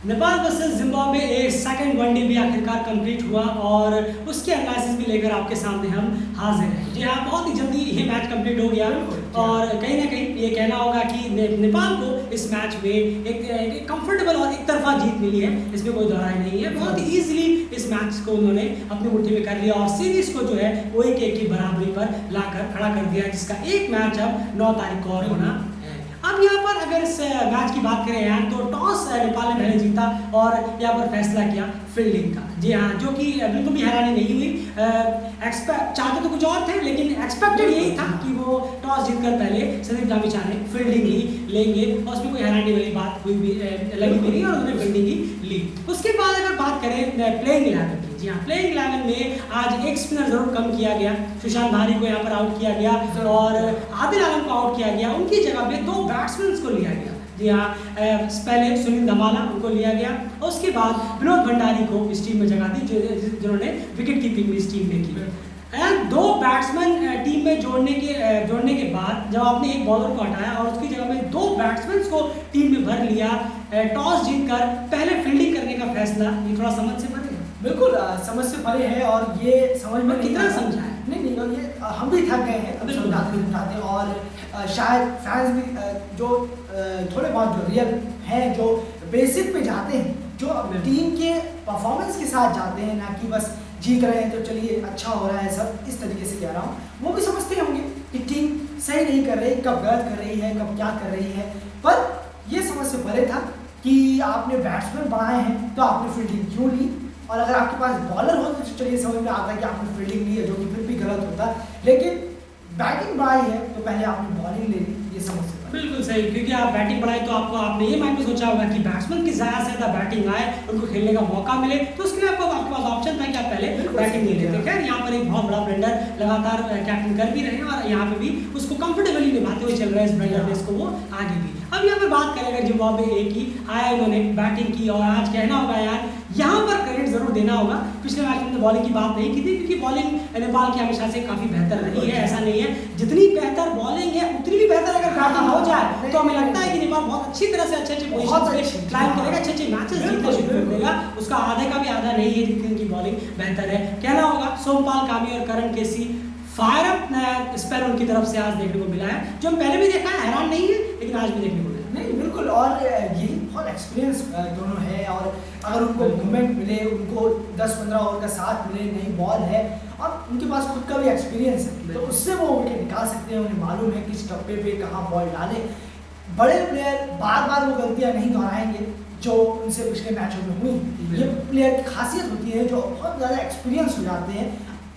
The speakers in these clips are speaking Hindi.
नेपाल वर्सेस जिम्बाब्वे एक सेकंड वनडे भी आखिरकार कंप्लीट हुआ और उसके एनालिसिस भी लेकर आपके सामने हम हाजिर हैं। जी हाँ, बहुत ही जल्दी ये मैच कंप्लीट हो गया और कहीं ना कहीं ये कहना होगा कि नेपाल को इस मैच में एक कंफर्टेबल और एक तरफा जीत मिली है, इसमें कोई दोहराई नहीं है। बहुत ही ईजिली इस मैच को उन्होंने अपनी मुट्ठी में कर लिया और सीरीज को जो है वो 1-1 की बराबरी पर लाकर खड़ा कर दिया, जिसका एक मैच अब 9 तारीख को और होना। अब यहाँ पर अगर इस मैच की बात करें यार, तो टॉस नेपाल ने पहले जीता और यहाँ पर फैसला किया फील्डिंग का। जी हाँ, जो कि बिल्कुल भी हैरानी नहीं हुई। चाहते तो कुछ और थे, लेकिन एक्सपेक्टेड यही था कि वो टॉस जीतकर पहले संदीप लामिछा ने फील्डिंग ही लेंगे और उसमें कोई हैरानी वाली बात हुई भी लगी भी नहीं और उन्होंने फील्डिंग ही ली। उसके बाद अगर बात करें प्लेइंग 11 की, जी हाँ, प्लेइंग 11 में आज एक स्पिनर जरूर कम किया गया, सुशांत भारी को यहाँ पर आउट किया गया और आदिल आलम को आउट किया गया। उनकी जगह पे 2 बैट्समैन को लिया गया। जी हाँ, पहले सुनील धमाला उनको लिया गया और उसके बाद विनोद भंडारी को इस टीम में जगह दी, जिन्होंने विकेट कीपिंग इस टीम में की। 2 बैट्समैन टीम में जोड़ने के बाद जब आपने एक बॉलर को हटाया और उसकी जगह में 2 बैट्समैन को टीम में भर लिया, टॉस जीतकर पहले फील्डिंग करने का फैसला, ये थोड़ा समझ से परे है। बिल्कुल समझ से परे है और ये समझ में कितना समझा है नहीं, और ये हम भी थक गए हैं समझाते और शायद फैंस भी जो थोड़े बहुत जो रियल हैं, जो बेसिक पे जाते हैं, जो टीम के परफॉर्मेंस के साथ जाते हैं, ना कि बस जीत रहे हैं तो चलिए अच्छा हो रहा है सब, इस तरीके से कह रहा हूँ। वो भी समझते होंगे कि टीम सही नहीं कर रही, कब गलत कर रही है, कब क्या कर रही है, पर ये समझ से परे था कि आपने बैट्समैन बढ़ाए हैं तो आपने फील्डिंग क्यों ली, और अगर आपके पास बॉलर हो तो चलिए समझ में आता है कि आपने फील्डिंग ली है, जो कि फिर भी गलत होता, लेकिन बैटिंग बढ़ाई है तो पहले आपने बॉलिंग ले ली, ये समझ से बिल्कुल सही, क्योंकि आप बैटिंग बढ़ाई तो आपने ये माइंड में सोचा होगा कि बैट्समैन की ज़्यादा से ज़्यादा बैटिंग आए, उनको खेलने का मौका मिले, तो उसके लिए आपके पास ऑप्शन था कि आप पहले बैटिंग नहीं लेते। खैर, यहाँ पर एक बहुत बड़ा ब्लंडर लगातार कैप्टन कर भी रहे हैं और यहाँ पे भी उसको कंफर्टेबली निभाते हुए चल रहे हैं इस ब्लंडर में, इसको वो आगे भी। अब यहाँ पर बात करें अगर जिम्बाब्वे ए की, आया इन्होंने बैटिंग की और आज कहना होगा यार, यहाँ पर क्रेडिट जरूर देना होगा। पिछले मैच में बॉलिंग की बात नहीं की थी, क्योंकि बॉलिंग नेपाल की हमेशा से काफी बेहतर रही है, ऐसा नहीं है। जितनी बेहतर बॉलिंग है उतनी भी बेहतर अगर बैटिंग हो जाए तो हमें लगता है कि नेपाल बहुत अच्छी तरह से अच्छे पोजीशन पे क्लाइम करेगा, अच्छे मैचेस जीतने शुरू कर देगा। उसका आधे का भी आधा नहीं है जितनी उनकी बॉलिंग बेहतर है। कहना होगा सोमपाल कामी और करण केसी फायर अप स्पेल उनकी तरफ से आज देखने को मिला है, जो हम पहले भी देखा है, हैरान नहीं है, लेकिन आज भी देखने को मिला। नहीं बिल्कुल, और ये बहुत एक्सपीरियंस दोनों है, और अगर उनको मूवमेंट मिले, उनको 10-15 ओवर का साथ मिले, नई बॉल है और उनके पास खुद का भी एक्सपीरियंस है, तो उससे वो विकेट निकाल सकते हैं। उन्हें मालूम है किस टप्पे पे कहाँ बॉल डालें। बड़े प्लेयर बार बार वो गलतियाँ नहीं दोहराएंगे जो उनसे पिछले मैचों में हुई। ये प्लेयर की खासियत होती है जो बहुत ज़्यादा एक्सपीरियंस हो जाते हैं,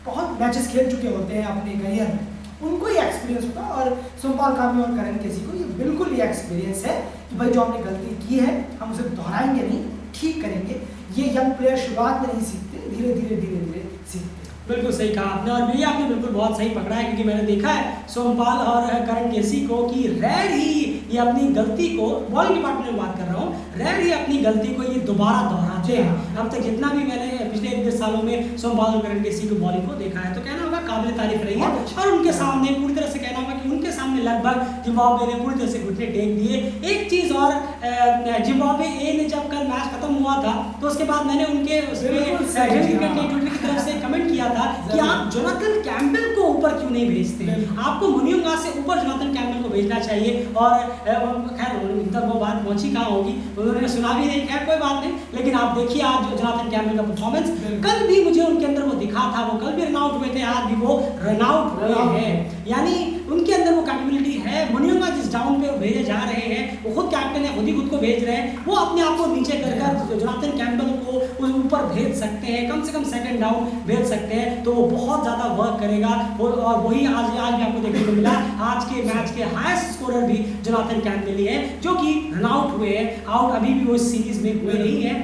बहुत मैचेस खेल चुके होते हैं अपने करियर में, उनको ये एक्सपीरियंस होता है। और सोमपाल कामी और करण केसी को ये बिल्कुल ये एक्सपीरियंस है कि भाई जो हमने गलती की है हम उसे दोहराएंगे नहीं, ठीक करेंगे। ये यंग प्लेयर शुरुआत में नहीं सीखते, धीरे धीरे सीखते। बिल्कुल सही कहा आपने, और ये आपने बिल्कुल बहुत सही पकड़ा है, क्योंकि मैंने देखा है सोमपाल और करण केसी को कि रेयर ही ये अपनी गलती को, बॉलिंग डिपार्टमेंट में बात कर रहा हूँ, रेयर ही अपनी गलती को ये दोबारा दोहराते हैं। अब तक जितना भी मैंने पिछले 1-1.5 सालों में सोमपाल और करण केसी को बॉलिंग को देखा है, तो कहना होगा काबिल तारीफ रही है। और उनके सामने पूरी तरह से कहना होगा कि उनके सामने लगभग जिम्बाब्वे ने पूरी तरह से घुटने टेक दिए। एक चीज़ और, जिम्बाब्वे ए ने जब कल मैच खत्म हुआ था तो उसके बाद मैंने उनके ट्विटर की तरफ से कमेंट किया था कि आप जोनाथन कैम्पबेल को ऊपर क्यों नहीं भेजते, आपको मुनियुंगा से ऊपर जोनाथन कैम्पबेल को भेजना चाहिए। और खैर तक वो बात पहुंची कहाँ होगी, उन्होंने सुना भी नहीं, खैर कोई बात नहीं। लेकिन आप देखिए आज जोनाथन कैम्पबेल का परफॉर्मेंस, कल भी मुझे उनके अंदर वो दिखा था, वो कल भी रन आउट हुए थे, आज भी वो रन आउट हुए हैं, यानी उनके अंदर वो कैपेबिलिटी है। मुनियुंगा जिस डाउन पे भेजे जा रहे हैं, वो खुद कैप्टन है, खुद ही खुद को भेज रहे हैं, वो अपने आप को नीचे कर जोनाथन कैम्पबेल को ऊपर भेज सकते हैं, कम से कम सेकंड डाउन भेज सकते हैं, तो वो बहुत ज़्यादा वर्क करेगा। और वही आज भी आपको देखने को मिला। आज के मैच के हाईएस्ट स्कोरर भी जोनाथन कैम्पबेल ही है, जो कि रन आउट हुए हैं। आउट अभी भी वो इस सीरीज में हुए नहीं है,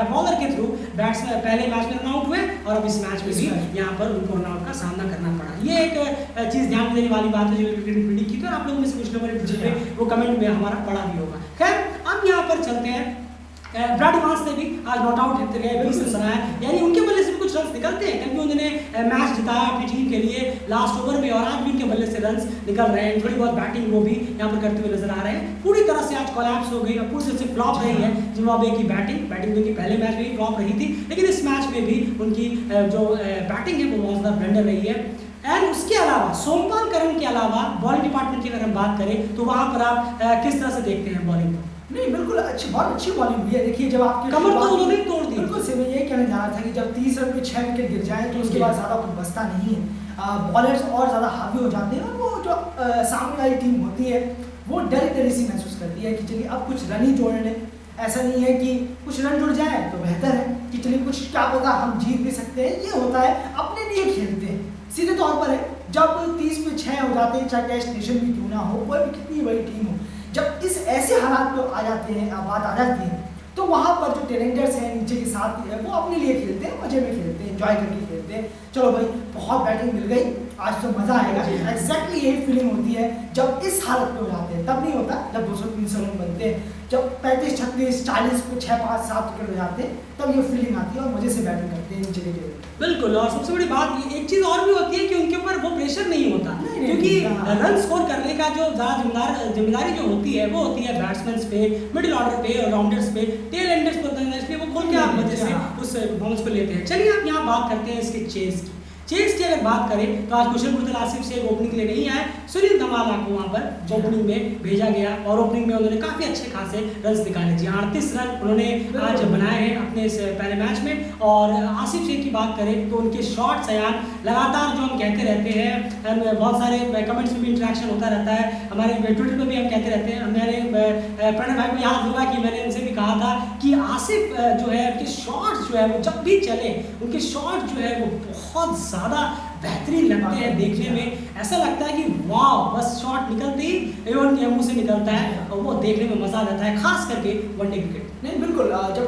बॉलर के थ्रू बैट्समैन पहले मैच में रन आउट हुए और अब इस मैच में भी यहाँ पर उनको रन आउट का सामना करना पड़ा। ये एक चीज़ ध्यान देने वाली बात है जो प्रेडिक्ट की थी, और आप लोगों में से कुछ लोगों ने वो कमेंट में हमारा पढ़ा भी होगा। खैर, अब यहाँ पर चलते हैं ब्रैड वांस ने भी आज नॉट आउट रहते गए, 20 रन बनाया, यानी उनके बल्ले से भी कुछ रन निकलते हैं। कल भी उन्होंने मैच जिताया अपनी टीम के लिए लास्ट ओवर में, और आज भी उनके बल्ले से रन निकल रहे हैं। थोड़ी बहुत बैटिंग वो भी यहाँ पर करते हुए नजर आ रहे हैं। पूरी तरह से आज कोलैप्स हो गई और पूरी तरह से फ्लॉप रही है जिम्बाब्वे की बैटिंग तो उनकी पहले मैच में ही फ्लॉप रही थी, लेकिन इस मैच में भी उनकी जो बैटिंग है वो बहुत ज़्यादा ब्लंडर रही है। एंड उसके अलावा सोमपाल करन के अलावा बॉलिंग डिपार्टमेंट की अगर हम बात करें तो वहाँ पर आप किस तरह से देखते हैं बॉलिंग को? नहीं बिल्कुल अच्छी, बहुत अच्छी बॉलिंग हुई है। देखिए जब आपके कमर तो उन्होंने तोड़ दी। बिल्कुल से मैं ये कहना चाह रहा था कि जब 30 रन पे 6 विकेट गिर जाए तो उसके बाद ज़्यादा कुछ बचता नहीं है। बॉलर्स और ज़्यादा हावी हो जाते हैं और वो जो सामने वाली टीम होती है वो डरी डरी सी महसूस करती है कि चलिए अब कुछ रन ही जोड़ लें। ऐसा नहीं है कि कुछ रन जुड़ जाए तो बेहतर है कि चलिए कुछ क्या पता हम जीत भी सकते हैं। ये होता है अपने लिए खेलते हैं सीधे तौर पर है। जब 30 पे 6 हो जाते हैं, चाहे टेस्ट नेशन भी क्यों ना हो, कोई भी कितनी बड़ी टीम हो, जब इस ऐसे हालात पे आ जाते हैं, बात आ जाती है, तो वहाँ पर जो टैलेंटर्स हैं नीचे के साथ है वो अपने लिए खेलते हैं, मजे में खेलते हैं, एंजॉय करके खेलते हैं। चलो भाई बहुत बैटिंग मिल गई, आज तो मज़ा आएगा। एग्जैक्टली यही फीलिंग होती है जब इस हालत पे हो जाते हैं। तब नहीं होता जब 200-300 रन बनते हैं, जब 35, 36, 40 पे 6, 5, 7 विकेट हो जाते हैं, तब ये फीलिंग आती है और मजे से बैटिंग करते हैं नीचे के। बिल्कुल, और सबसे बड़ी बात ये एक चीज़ और भी होती है कि उनके ऊपर वो प्रेशर नहीं होता, क्योंकि रन स्कोर करने का जो ज़्यादा जिम्मेदारी जो होती है वो होती है बैट्समैन पे, मिडिल ऑर्डर पे, ऑलराउंडर्स पे, टेल एंडर्स पे होता है, इसलिए वो खोल के आप मजे से उस परफॉर्मेंस को लेते हैं। चलिए आप यहाँ बात करते हैं इसके चेस की अगर बात करें तो आज कुशल मुर्तल आसिफ से ओपनिंग के लिए नहीं आए, सुनील धमाला को वहाँ पर ओपनिंग में भेजा गया और ओपनिंग में उन्होंने काफ़ी अच्छे खासे रन निकाले। जी 38 रन उन्होंने आज बनाए हैं अपने इस पहले मैच में। और आसिफ शेख की बात करें तो उनके शॉट्स यार लगातार जो हम कहते रहते हैं, बहुत सारे कमेंट्स में भी इंटरेक्शन होता रहता है, हमारे ट्विटर पर भी हम कहते रहते हैं। मेरे प्रणय भाई को याद होगा कि मैंने उनसे भी कहा था कि आसिफ जो है उनके शॉट्स जो है वो जब भी चले उनके शॉट जो है वो बहुत ज़्यादा बेहतरीन लगते हैं देखने में। ऐसा लगता है कि वाह, बस शॉट निकलते ही एवन के मुंह से निकलता है और वो देखने में मज़ा आ जाता है, खास करके वनडे क्रिकेट। नहीं बिल्कुल, जब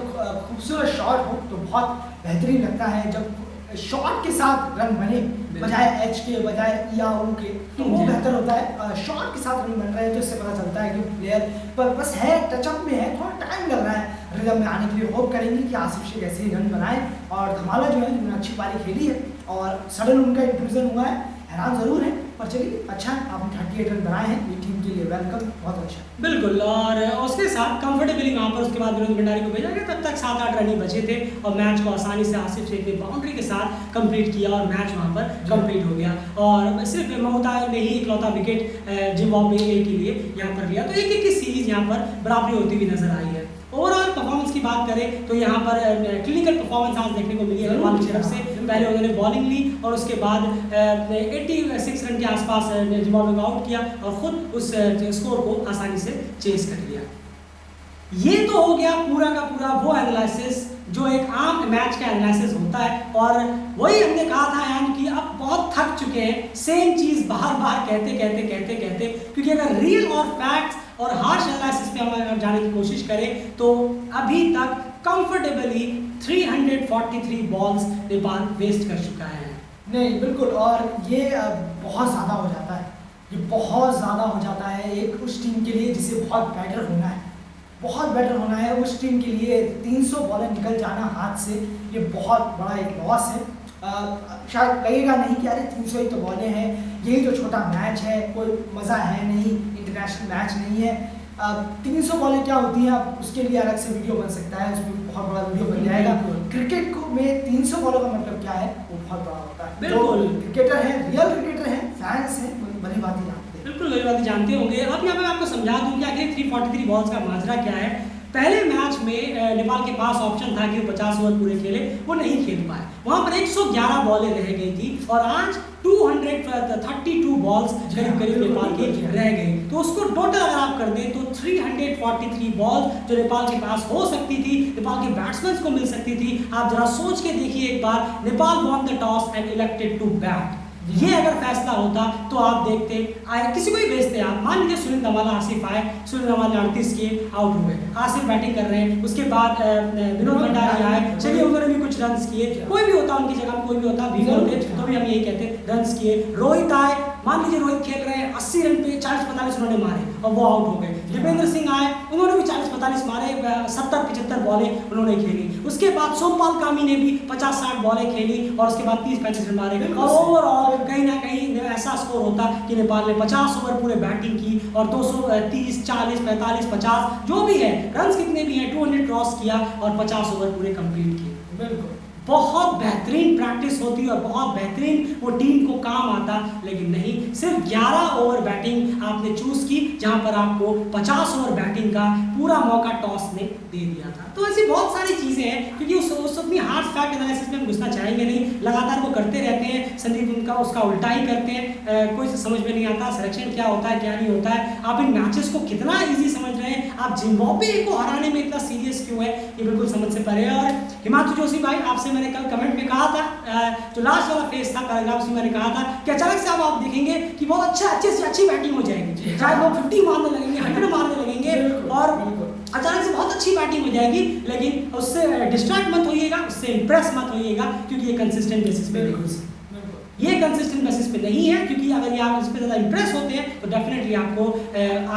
खूबसूरत शॉट हो तो बहुत बेहतरीन लगता है। जब शॉट के साथ रन बने बजाय एच के बजाय या ऊ के, तो वो बेहतर होता है। शॉट के साथ रन बन रहे हैं तो इससे पता चलता है कि प्लेयर पर बस है, टचअप में है, थोड़ा टाइम लग रहा है रिदम में आने के लिए। होप करेंगे कि आसिफ शेख ऐसे ही रन बनाए। और धमाला जो है जिन्होंने अच्छी पारी खेली है और सडन उनका इंक्लूजन हुआ है, हैरान ज़रूर है, पर चलिए अच्छा है, आपने 38 रन बनाए हैं, ये टीम के लिए वेलकम, बहुत अच्छा। बिल्कुल, और उसके साथ कंफर्टेबली वहाँ पर उसके बाद विनोद भंडारी को भेजा गया। तब तक 7-8 रन ही बचे थे और मैच को आसानी से आसिफ शेख ने बाउंड्री के साथ कंप्लीट किया और मैच वहाँ पर कंप्लीट हो गया। और सिर्फ ममता ने ही इकलौता विकेट जिम्बाब्वे के लिए यहाँ पर लिया, तो 1-1 की सीरीज यहाँ पर बराबरी होती हुई नजर आई है। ओवरऑल परफॉर्मेंस की बात करें तो यहाँ पर क्लिनिकल परफॉर्मेंस आज देखने को मिली है नेपाल की तरफ से। पहले उन्होंने बॉलिंग ली और उसके बाद 86 रन के आसपास जिम्बाब्वे को आउट किया और खुद उस स्कोर को आसानी से चेस कर लिया। ये तो हो गया पूरा का पूरा वो एनालिसिस जो एक आम मैच का एनालिसिस होता है। और वही हमने कहा था यानी कि अब बहुत थक चुके हैं सेम चीज़ बार बार कहते, क्योंकि अगर रियल और फैक्ट्स और हार्श एनालिसिस पे हम अगर जाने की कोशिश करें तो अभी तक कंफर्टेबली 343 बॉल्स नेपाल वेस्ट कर चुका है। नहीं बिल्कुल, और ये बहुत ज़्यादा हो जाता है, ये बहुत ज़्यादा हो जाता है एक उस टीम के लिए जिसे बहुत बेटर होना है, बहुत बेटर होना है उस टीम के लिए। 300 बॉलें निकल जाना हाथ से, ये बहुत बड़ा एक लॉस है। शायद लगेगा नहीं कि अरे 300 ही तो बॉलें हैं, यही तो छोटा मैच है, कोई मज़ा है नहीं, इंटरनेशनल मैच नहीं है। 300 बॉलें क्या होती हैं, अब उसके लिए अलग से वीडियो बन सकता है, उसमें बहुत बड़ा वीडियो बन जाएगा। क्रिकेट को में 300 बॉलों का मतलब क्या है वो बहुत बड़ा होता है। बिल्कुल, क्रिकेटर हैं, रियल क्रिकेटर हैं, फैंस हैं, भली बात जानते हैं। बिल्कुल भली बात जानते होंगे। अब यहाँ पे मैं आपको समझा दूँ कि आखिर 343 बॉल्स का माजरा क्या है। पहले मैच में नेपाल के पास ऑप्शन था कि वो 50 ओवर पूरे खेले, वो नहीं खेल पाए, वहाँ पर 111 बॉलें रह गई थी और आज 232 बॉल्स करीब नेपाल की रह गई। तो उसको टोटल अगर आप कर दें तो 343 बॉल्स जो नेपाल के पास हो सकती थी, नेपाल के बैट्समैन को मिल सकती थी। आप जरा सोच के देखिए एक बार, Nepal won the toss and elected to bat. ये अगर फैसला होता तो आप देखते किसी को ही भेजते आप। मान लीजिए सुनील धमाला आसिफ आए, सुनील धमाला 38 किए, आउट हुए, आसिफ बैटिंग कर रहे हैं, उसके बाद विनोद भंडारी आए, चलिए उन्होंने भी कुछ रन्स किए, कोई भी होता उनकी जगह में, कोई भी होता भी होते तो भी हम यही कहते रन्स किए। रोहित आए, मान लीजिए रोहित खेल रहे हैं, 80 रन पे 40-45 उन्होंने मारे और वो आउट हो गए। दीपेंद्र सिंह आए, उन्होंने भी 40-45 मारे, 70-75 बॉलें उन्होंने खेली। उसके बाद सोमपाल कामी ने भी 50-60 बॉलें खेली और उसके बाद 30-35 रन मारे। और ओवरऑल कहीं ना कहीं ऐसा स्कोर होता कि नेपाल ने 50 ओवर पूरे बैटिंग की और 230, 40, 45, 50 जो भी है रन कितने भी हैं 200 क्रॉस किया और 50 ओवर पूरे कंप्लीट किए। बिल्कुल बहुत बेहतरीन प्रैक्टिस होती और बहुत बेहतरीन वो टीम को काम आता, लेकिन नहीं, सिर्फ 11 ओवर बैटिंग आपने चूज की जहां पर आपको 50 ओवर बैटिंग का पूरा मौका टॉस ने दे दिया था। तो ऐसी बहुत सारी चीजें हैं, क्योंकि उस अपनी हार्ड फैक्ट एनालिसिस में हम घुसना चाहेंगे नहीं, लगातार वो करते रहते हैं। संदीप उनका उसका उल्टा ही करते हैं, कोई समझ में नहीं आता सिलेक्शन क्या होता है क्या नहीं होता है। आप इन मैचेस को कितना ईजी समझ रहे हैं, आप जिम्बाब्वे को हराने में इतना सीरियस क्यों है, ये बिल्कुल समझ से परे है। और हिमांशु जोशी भाई, आपसे मैंने कल कमेंट में कहा था, जो लास्ट वाला फेज था पैराग्राफ में मैंने कहा था कि अचानक से अब आप देखेंगे कि बहुत अच्छी बैटिंग हो जाएगी, चाहे लोग 50 मारने लगेंगे, 100 मारने लगेंगे और अचानक से बहुत अच्छी बैटिंग हो जाएगी, लेकिन उससे डिस्ट्रैक्ट मत होइएगा, उससे इंप्रेस मत होइएगा, क्योंकि ये कंसिस्टेंट बेसिस पे नहीं, ये कंसिस्टेंट बेसिस पे नहीं है। क्योंकि अगर ये आप इस पे ज़्यादा इंप्रेस होते हैं तो डेफिनेटली आपको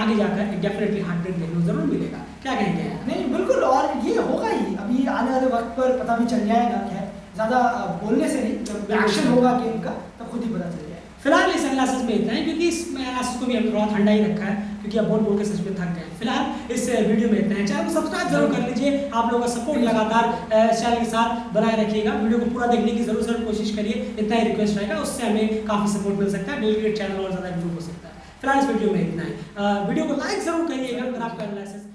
आगे जाकर डेफिनेटली 100 देखने को जरूर मिलेगा। क्या कहेंगे? नहीं बिल्कुल, और ये होगा ही, अभी आने वाले वक्त पर पता भी चल जाएगा। क्या ज़्यादा बोलने से नहीं, जब एक्शन होगा गेम का तब खुद ही पता चल जाएगा। फिलहाल इस एनालिसिस में इतना है, क्योंकि इस एनालिसिस को भी हम थोड़ा ठंडा ही रखा है, क्योंकि अब बोल के सच में थक गए। फिलहाल इस वीडियो में इतना है, चैनल को सब्सक्राइब जरूर कर लीजिए, आप लोगों का सपोर्ट लगातार चैनल के साथ बनाए रखिएगा। वीडियो को पूरा देखने की जरूर कोशिश करिए, इतना ही रिक्वेस्ट रहेगा, उससे हमें काफ़ी सपोर्ट मिल सकता है, डेली चैनल और ज़्यादा इम्प्रूव हो सकता है। फिलहाल इस वीडियो में इतना है, वीडियो को लाइक जरूर करिएगा अगर आपका एनालिसिस